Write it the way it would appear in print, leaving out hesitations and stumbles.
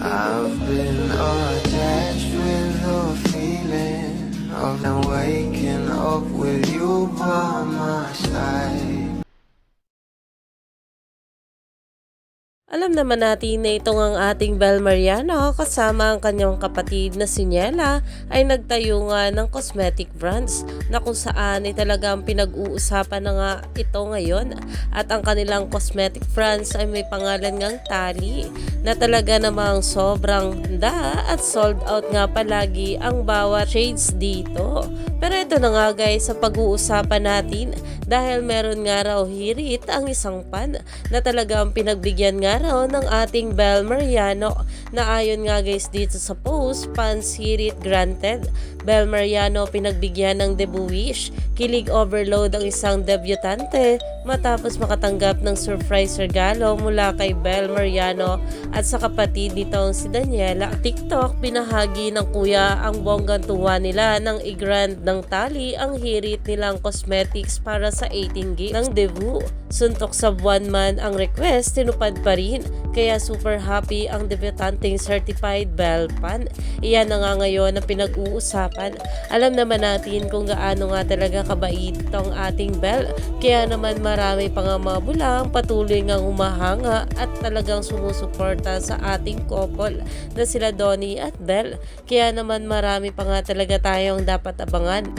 I've been attached with the feeling of now waking up with you by my side. Alam naman natin na itong ang ating Bel Mariano kasama ang kanyang kapatid na si Niela ay nagtayo nga ng cosmetic brands na kung saan ay talagang pinag-uusapan na nga ito ngayon at ang kanilang cosmetic brands ay may pangalan ngang Tali na talaga namang sobrang handa at sold out nga palagi ang bawat shades dito. Pero ito na nga guys sa pag-uusapan natin dahil meron nga raw hirit ang isang pan na talagang pinagbigyan nga raw ng ating Bel Mariano na ayon nga guys dito sa post, fans hirit granted. Bel Mariano pinagbigyan ng debut wish, kilig overload ang isang debutante matapos makatanggap ng surprise regalo mula kay Bel Mariano at sa kapatid nitong si Daniela. TikTok pinahagi ng kuya ang bonggang tuwa nila ng i-grand ng Tali ang hirit nilang cosmetics para sa 18 gig ng debut. Suntok sa buwan man ang request, tinupad pa rin. Kaya super happy ang debutanteng certified Bel fan. Iyan na nga ngayon ang pinag-uusapan. Alam naman natin kung gaano nga talaga kabait itong ating Bel. Kaya naman marami pa nga mga bulang patuloy ngang umahanga at talagang sumusuporta sa ating couple na sila Donnie at Bel. Kaya naman marami pa nga talaga tayong dapat abangan